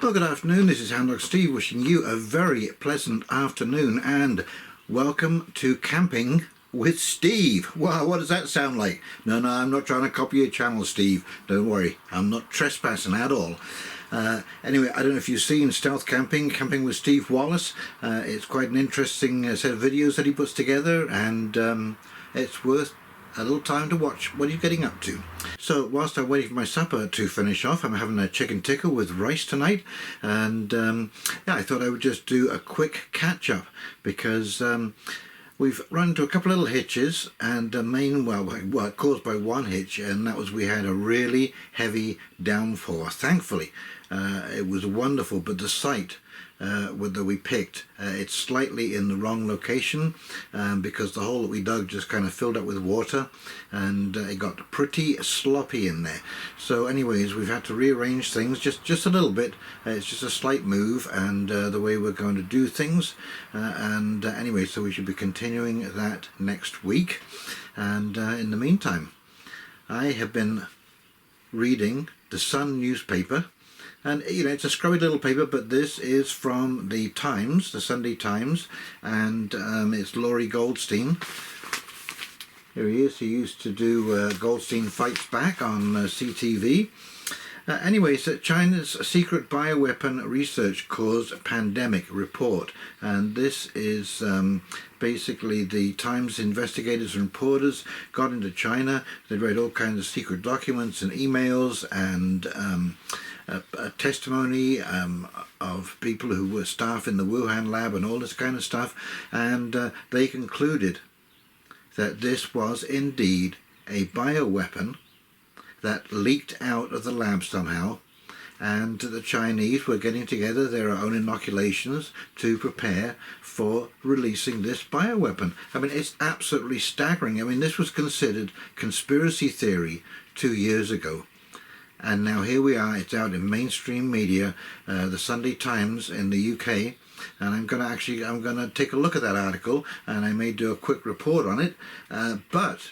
Well, good afternoon. This is Houndog Steve wishing you a very pleasant afternoon and welcome to Camping with Steve. Wow, what does that sound like? No, I'm not trying to copy your channel, Steve. Don't worry, I'm not trespassing at all. Anyway, I don't know if you've seen Stealth Camping with Steve Wallace. It's quite an interesting set of videos that he puts together, and it's worth a little time to watch. What are you getting up to? So whilst I'm waiting for my supper to finish off, I'm having a chicken tikka with rice tonight, and yeah, I thought I would just do a quick catch up because we've run into a couple of little hitches, and caused by one hitch, and that was we had a really heavy downpour. Thankfully, it was wonderful, but the site that we picked, it's slightly in the wrong location because the hole that we dug just kind of filled up with water, and it got pretty sloppy in there. So anyways, we've had to rearrange things just a little bit. It's just a slight move, and the way we're going to do things, and anyway, so we should be continuing that next week. And in the meantime, I have been reading the Sun newspaper. And you know, it's a scrubby little paper, but this is from the Times, the Sunday Times, and it's Laurie Goldstein. Here he is. He used to do Goldstein Fights Back on CTV. Anyways, China's secret bioweapon research caused pandemic report, and this is basically the Times investigators and reporters got into China. They read all kinds of secret documents and emails and a testimony of people who were staff in the WuhanLab and all this kind of stuff, and they concluded that this was indeed a bioweapon that leaked out of the lab somehow, and the Chinese were getting together their own inoculations to prepare for releasing this bioweapon. I mean, it's absolutely staggering. I mean, this was considered conspiracy theory 2 years ago. And now here we are, it's out in mainstream media, the Sunday Times in the UK, and I'm going to take a look at that article, and I may do a quick report on it, but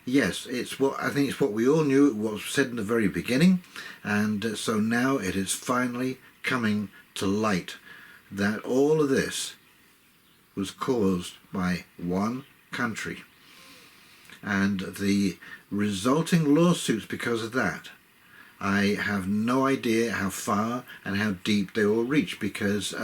yes, I think it's what we all knew, what was said in the very beginning, and so now it is finally coming to light that all of this was caused by one country. And the resulting lawsuits because of that, I have no idea how far and how deep they will reach, because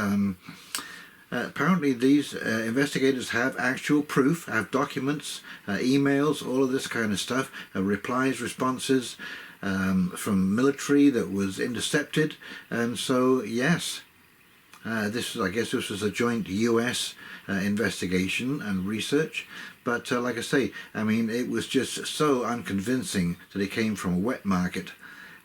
apparently these investigators have actual proof, have documents, emails, all of this kind of stuff, replies, responses from military that was intercepted. And so yes, I guess this was a joint US investigation and research, but like I say, I mean, it was just so unconvincing that it came from a wet market,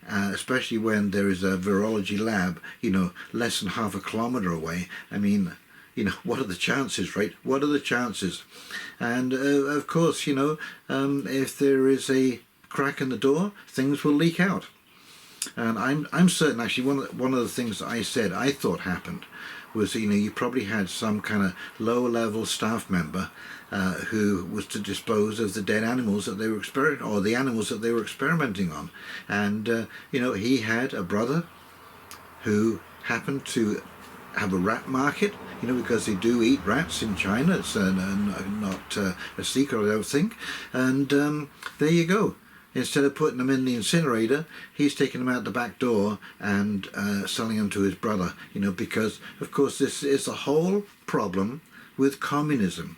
especially when there is a virology lab, you know, less than half a kilometre away. I mean, you know, what are the chances, right? What are the chances? And of course, you know, if there is a crack in the door, things will leak out. And I'm certain, actually, one of the things that I said I thought happened was, you know, you probably had some kind of low-level staff member who was to dispose of the dead animals that they were the animals that they were experimenting on. And you know, he had a brother who happened to have a rat market, you know, because they do eat rats in China. It's not a secret, I don't think. And there you go. Instead of putting them in the incinerator, he's taking them out the back door and selling them to his brother, you know, because, of course, this is the whole problem with communism,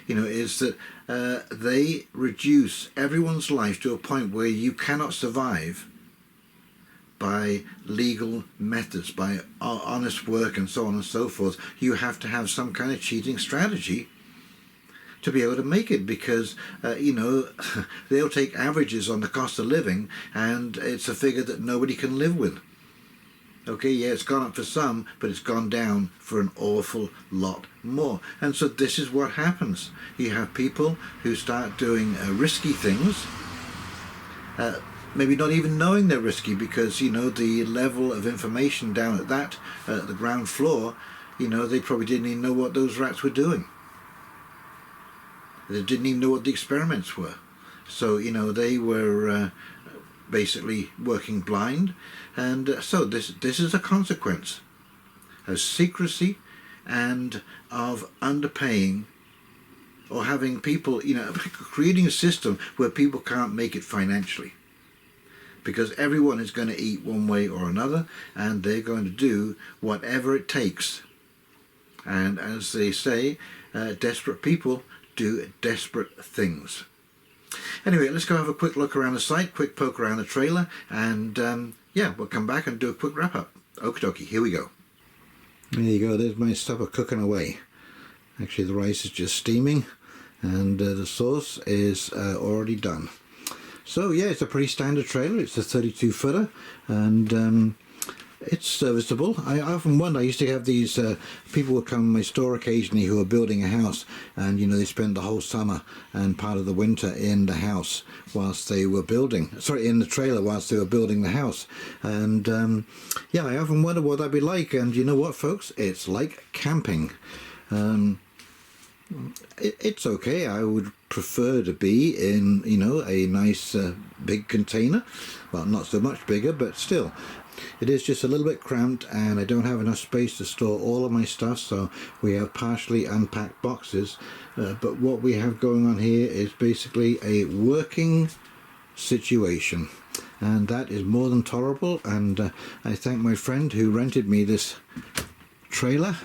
you know, is that they reduce everyone's life to a point where you cannot survive by legal methods, by honest work and so on and so forth. You have to have some kind of cheating strategy to be able to make it, because you know, they'll take averages on the cost of living, and it's a figure that nobody can live with. Okay, yeah, it's gone up for some, but it's gone down for an awful lot more. And so this is what happens. You have people who start doing risky things, maybe not even knowing they're risky, because, you know, the level of information down at the ground floor, you know, they probably didn't even know what those rats were doing. They didn't even know what the experiments were. So, you know, they were basically working blind, and so this is a consequence of secrecy and of underpaying, or having people, creating a system where people can't make it financially, because everyone is going to eat one way or another, and they're going to do whatever it takes. And as they say, desperate people do desperate things. Anyway, let's go have a quick look around the site, quick poke around the trailer, and yeah, we'll come back and do a quick wrap up. Okie dokie, here we go. There you go, there's my supper cooking away. Actually, the rice is just steaming, and the sauce is already done. So yeah, it's a pretty standard trailer. It's a 32 footer, and it's serviceable. I often wonder, I used to have these people would come to my store occasionally who are building a house, and they spend the whole summer and part of the winter in the house whilst they were building, in the trailer whilst they were building the house. And yeah, I often wonder what that'd be like, and you know what, folks, it's like camping. It's okay. I would prefer to be in, a nice big container. Well, not so much bigger, but still. It is just a little bit cramped, and I don't have enough space to store all of my stuff, so we have partially unpacked boxes. But what we have going on here is basically a working situation, and that is more than tolerable. And I thank my friend who rented me this trailer.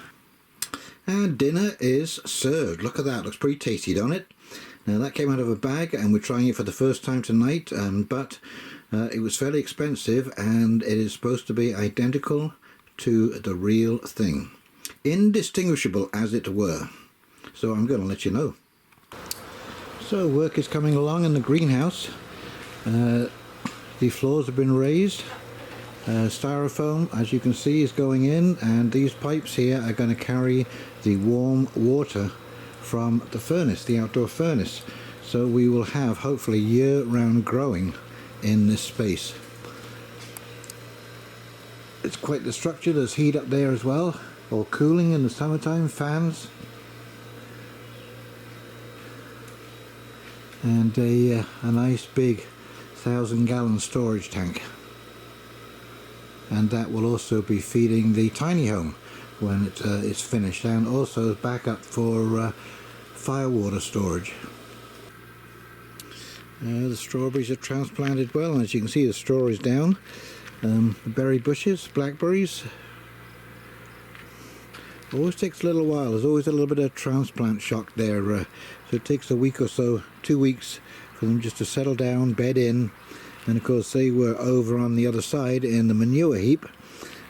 And dinner is served. Look at that, looks pretty tasty, don't it? Now that came out of a bag, and we're trying it for the first time tonight, but it was fairly expensive, and it is supposed to be identical to the real thing. Indistinguishable, as it were. So I'm going to let you know. So work is coming along in the greenhouse. The floors have been raised. Styrofoam, as you can see, is going in, and these pipes here are going to carry the warm water from the furnace, the outdoor furnace. So we will have hopefully year-round growing in this space. It's quite the structure. There's heat up there as well, or cooling in the summertime, fans, and a nice big 1,000-gallon storage tank. And that will also be feeding the tiny home when it is finished, and also backup for firewater storage. The strawberries are transplanted well, and as you can see, the straw is down. Berry bushes, blackberries. Always takes a little while. There's always a little bit of transplant shock there, so it takes a week or so, 2 weeks, for them just to settle down, bed in. And of course they were over on the other side in the manure heap,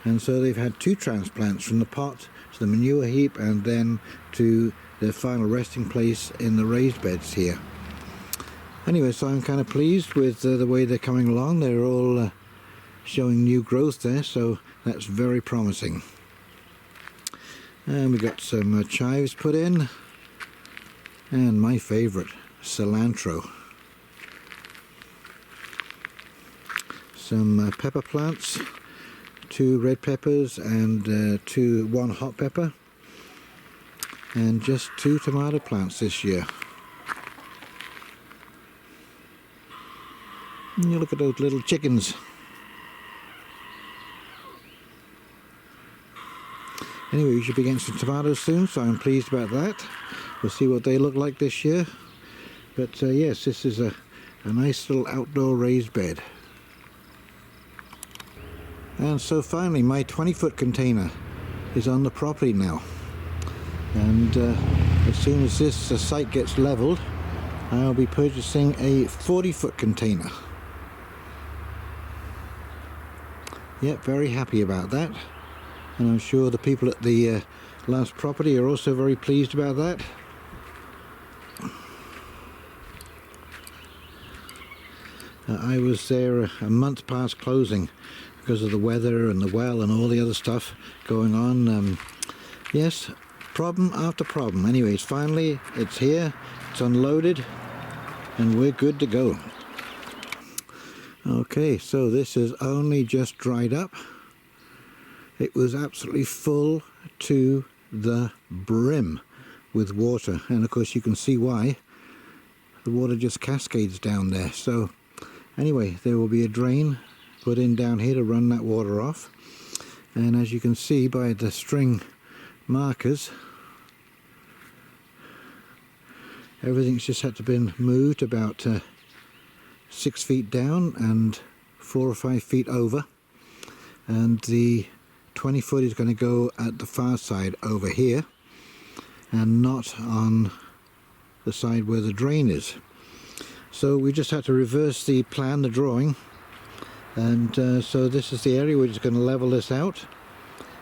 and so they've had 2 transplants, from the pot to the manure heap, and then to their final resting place in the raised beds here. Anyway, so I'm kind of pleased with the way they're coming along. They're all showing new growth there, so that's very promising. And we got some chives put in, and my favorite, cilantro. Some pepper plants, 2 red peppers and 1 hot pepper, and just 2 tomato plants this year. And you look at those little chickens. Anyway, we should be getting some tomatoes soon, so I'm pleased about that. We'll see what they look like this year. But yes, this is a nice little outdoor raised bed. And so finally, my 20-foot container is on the property now. And as soon as this site gets leveled, I'll be purchasing a 40-foot container. Yep, very happy about that. And I'm sure the people at the last property are also very pleased about that. I was there a month past closing because of the weather and the well and all the other stuff going on. Yes, problem after problem. Anyways, finally it's here, it's unloaded, and we're good to go. Okay, so this has only just dried up. It was absolutely full to the brim with water, and of course you can see why. The water just cascades down there. So Anyway, there will be a drain put in down here to run that water off, and as you can see by the string markers, everything's just had to be moved about 6 feet down and 4 or 5 feet over, and the 20 foot is going to go at the far side over here and not on the side where the drain is. So we just had to reverse the plan, the drawing, and so this is the area. We're just going to level this out,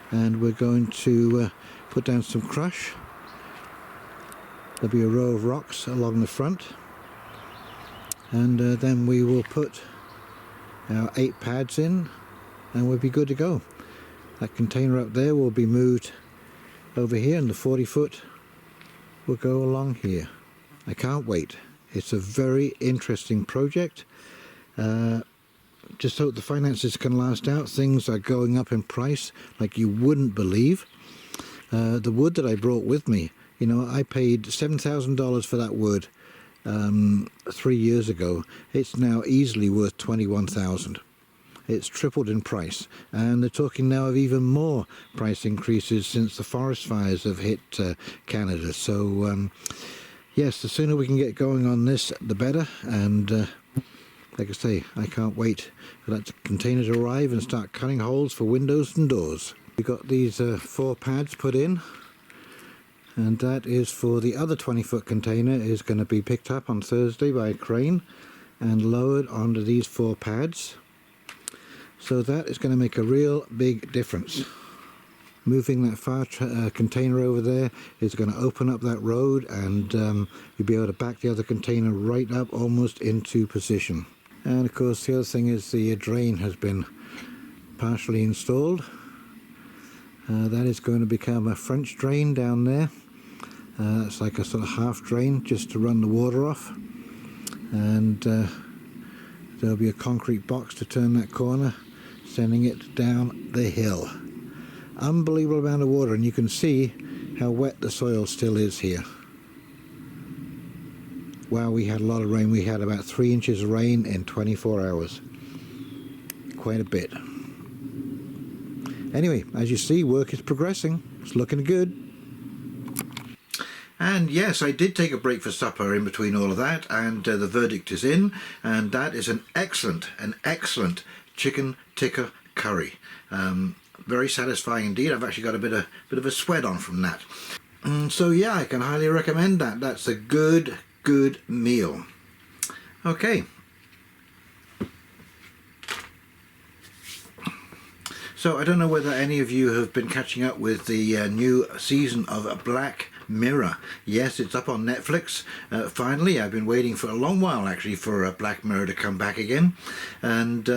and we're going to put down some crush. There'll be a row of rocks along the front, and then we will put our 8 pads in and we'll be good to go. That container up there will be moved over here, and the 40 foot will go along here. I can't wait. It's a very interesting project. Just hope the finances can last out. Things are going up in price like you wouldn't believe. The wood that I brought with me, you know, I paid $7,000 for that wood 3 years ago. It's now easily worth $21,000. It's tripled in price, and they're talking now of even more price increases since the forest fires have hit Canada. So yes, the sooner we can get going on this, the better. And like I say, I can't wait for that container to arrive and start cutting holes for windows and doors. We've got these 4 pads put in, and that is for the other 20-foot container. Is going to be picked up on Thursday by a crane and lowered onto these 4 pads. So that is going to make a real big difference. Moving that far container over there is going to open up that road, and you'll be able to back the other container right up almost into position. And of course the other thing is the drain has been partially installed. That is going to become a French drain down there. It's like a sort of half drain just to run the water off, and there'll be a concrete box to turn that corner, sending it down the hill. Unbelievable amount of water, and you can see how wet the soil still is here. Wow, we had a lot of rain. We had about 3 inches of rain in 24 hours. Quite a bit. Anyway, as you see, work is progressing. It's looking good. And yes, I did take a break for supper in between all of that, and the verdict is in, and that is an excellent chicken tikka curry. Very satisfying indeed. I've actually got a bit of a sweat on from that. So yeah, I can highly recommend that. That's a good meal. Okay. So I don't know whether any of you have been catching up with the new season of Black Mirror. Yes, it's up on Netflix. Finally, I've been waiting for a long while actually for Black Mirror to come back again, and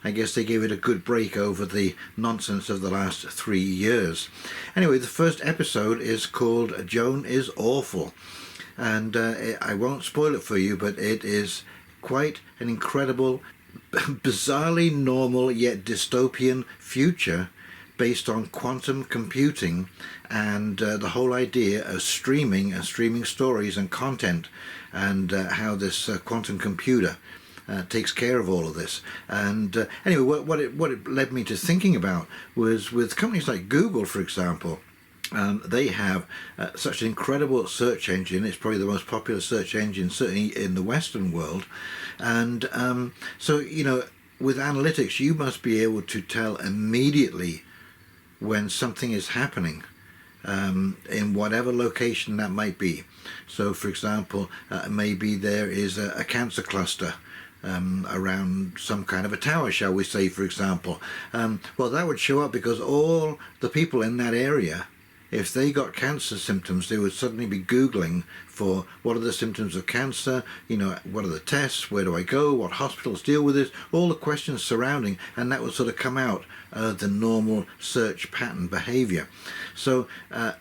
I guess they gave it a good break over the nonsense of the last 3 years. Anyway, the first episode is called Joan is Awful, and I won't spoil it for you, but it is quite an incredible, bizarrely normal yet dystopian future based on quantum computing and the whole idea of streaming and streaming stories and content, and how this quantum computer takes care of all of this. And anyway, what it led me to thinking about was with companies like Google, for example. They have such an incredible search engine. It's probably the most popular search engine certainly in the Western world, and so you know, with analytics you must be able to tell immediately when something is happening in whatever location that might be. So for example, maybe there is a cancer cluster around some kind of a tower, shall we say, for example. Well, that would show up because all the people in that area, if they got cancer symptoms, they would suddenly be Googling for what are the symptoms of cancer, you know, what are the tests, where do I go, what hospitals deal with this, all the questions surrounding, and that would sort of come out the normal search pattern behavior. So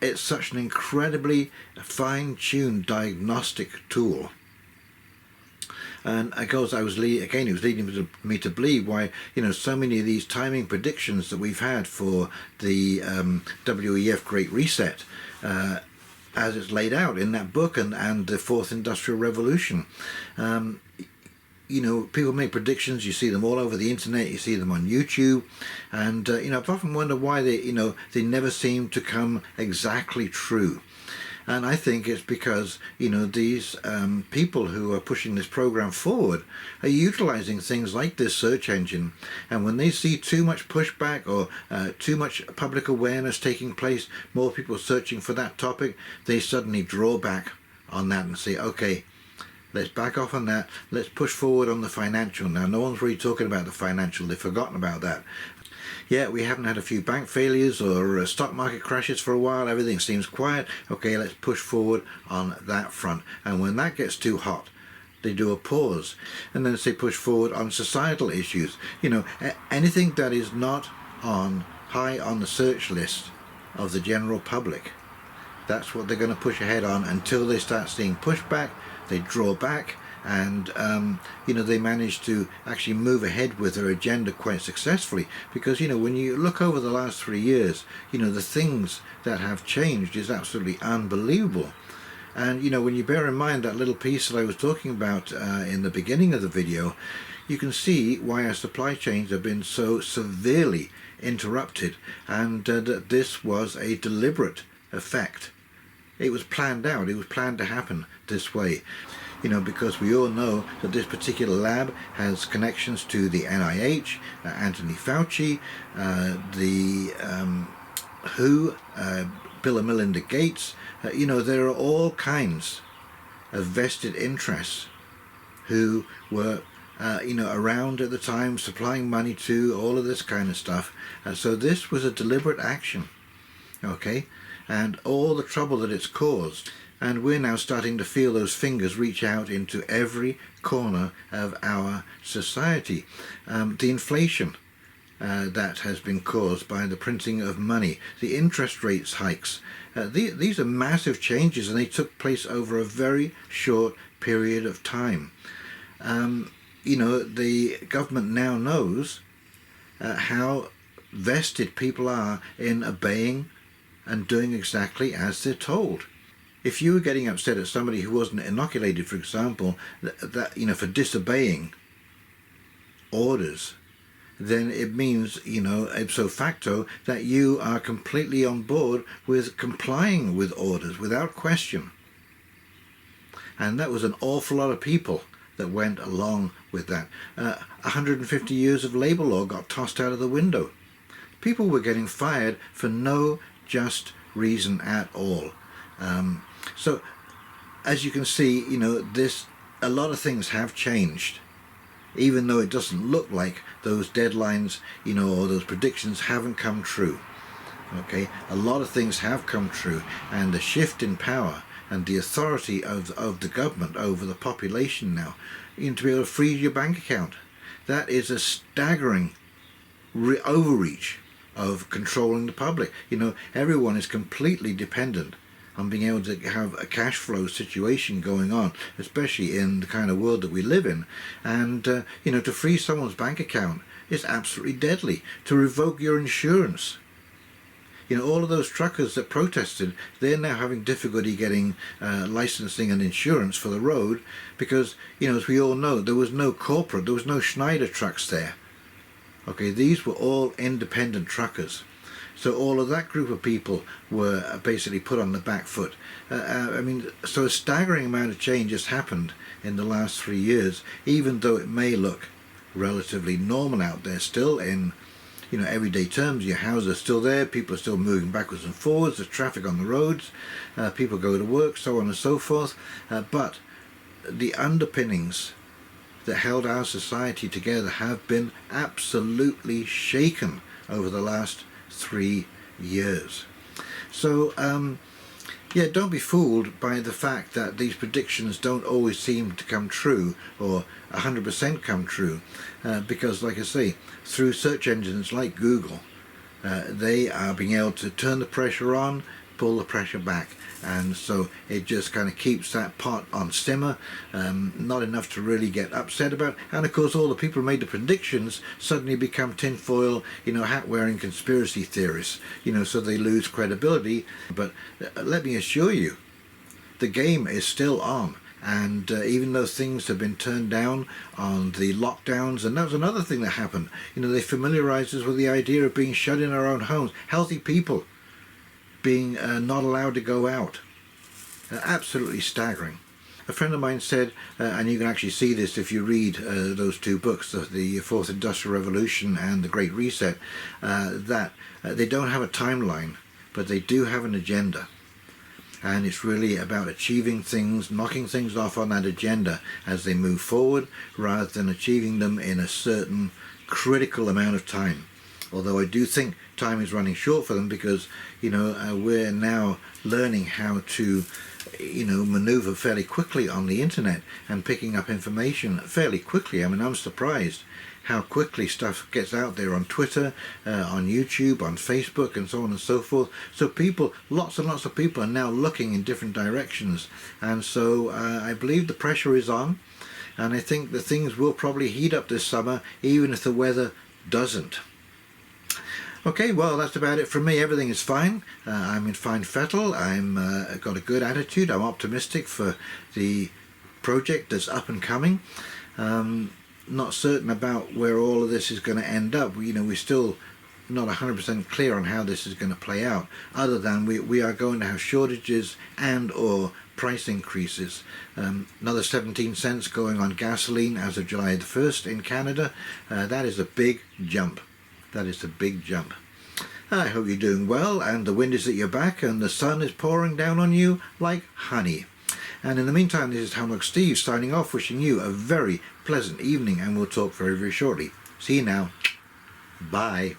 it's such an incredibly fine-tuned diagnostic tool. And of course, it was leading me to believe why, you know, so many of these timing predictions that we've had for the WEF Great Reset, as it's laid out in that book, and the Fourth Industrial Revolution, you know, people make predictions. You see them all over the internet. You see them on YouTube, and you know, I've often wondered why they, you know, they never seem to come exactly true. And I think it's because, you know, these people who are pushing this program forward are utilizing things like this search engine. And when they see too much pushback or too much public awareness taking place, more people searching for that topic, they suddenly draw back on that and say, okay, let's back off on that. Let's push forward on the financial. Now, no one's really talking about the financial. They've forgotten about that. Yeah, we haven't had a few bank failures or stock market crashes for a while. Everything seems quiet. Okay, let's push forward on that front. And when that gets too hot, they do a pause. And then they push forward on societal issues. You know, anything that is not high on the search list of the general public, that's what they're going to push ahead on until they start seeing pushback. They draw back. And, you know, they managed to actually move ahead with their agenda quite successfully. Because, you know, when you look over the last 3 years, you know, the things that have changed is absolutely unbelievable. And, you know, when you bear in mind that little piece that I was talking about in the beginning of the video, you can see why our supply chains have been so severely interrupted, and that this was a deliberate effect. It was planned out. It was planned to happen this way. You know, because we all know that this particular lab has connections to the NIH, Anthony Fauci, the WHO, Bill and Melinda Gates. You know, there are all kinds of vested interests who were, you know, around at the time, supplying money to all of this kind of stuff. And so this was a deliberate action, okay? And all the trouble that it's caused. And we're now starting to feel those fingers reach out into every corner of our society. The inflation that has been caused by the printing of money, the interest rates hikes, these are massive changes, and they took place over a very short period of time. You know, the government now knows how vested people are in obeying and doing exactly as they're told. If you were getting upset at somebody who wasn't inoculated, for example, that you know, for disobeying orders, then it means, you know, ipso facto, that you are completely on board with complying with orders without question. And that was an awful lot of people that went along with that. 150 years of labor law got tossed out of the window. People were getting fired for no just reason at all. So, as you can see, you know, a lot of things have changed, even though it doesn't look like those deadlines, you know, or those predictions haven't come true. Okay, a lot of things have come true, and the shift in power and the authority of the government over the population now, you know, to be able to freeze your bank account, that is a staggering overreach of controlling the public. You know, everyone is completely dependent on being able to have a cash flow situation going on, especially in the kind of world that we live in. And, you know, to freeze someone's bank account is absolutely deadly. To revoke your insurance. You know, all of those truckers that protested, they're now having difficulty getting licensing and insurance for the road because, you know, as we all know, there was no corporate, there was no Schneider trucks there. Okay, these were all independent truckers. So all of that group of people were basically put on the back foot. I mean, so a staggering amount of change has happened in the last 3 years, even though it may look relatively normal out there still in, you know, everyday terms. Your houses are still there, people are still moving backwards and forwards, there's traffic on the roads, people go to work, so on and so forth. But the underpinnings that held our society together have been absolutely shaken over the last 3 years. So yeah, don't be fooled by the fact that these predictions don't always seem to come true or 100% come true, because like I say, through search engines like Google, they are being able to turn the pressure on, pull the pressure back, and so it just kind of keeps that pot on simmer, not enough to really get upset about. And of course all the people who made the predictions suddenly become tinfoil, you know, hat wearing conspiracy theorists, you know, so they lose credibility. But let me assure you, the game is still on. And even though things have been turned down on the lockdowns, and that was another thing that happened, they familiarized us with the idea of being shut in our own homes, healthy people being not allowed to go out. Absolutely staggering. A friend of mine said, and you can actually see this if you read those two books, the Fourth Industrial Revolution and the Great Reset, that they don't have a timeline, but they do have an agenda. And it's really about achieving things, knocking things off on that agenda as they move forward, rather than achieving them in a certain critical amount of time. Although I do think time is running short for them, because we're now learning how to maneuver fairly quickly on the internet and picking up information fairly quickly. I mean, I'm surprised how quickly stuff gets out there on Twitter, on YouTube, on Facebook, and so on and so forth. So people, lots and lots of people are now looking in different directions, and so I believe the pressure is on, and I think that things will probably heat up this summer, even if the weather doesn't. Okay, well, that's about it from me. Everything is fine. I'm in fine fettle. I've got a good attitude. I'm optimistic for the project that's up and coming. Not certain about where all of this is going to end up. We're still not 100% clear on how this is going to play out, other than we are going to have shortages and or price increases. Another 17 cents going on gasoline as of July the 1st in Canada. That is a big jump. That is a big jump. I hope you're doing well, and the wind is at your back, and the sun is pouring down on you like honey. And in the meantime, this is Houndog Steve signing off, wishing you a very pleasant evening, and we'll talk very, very shortly. See you now. Bye.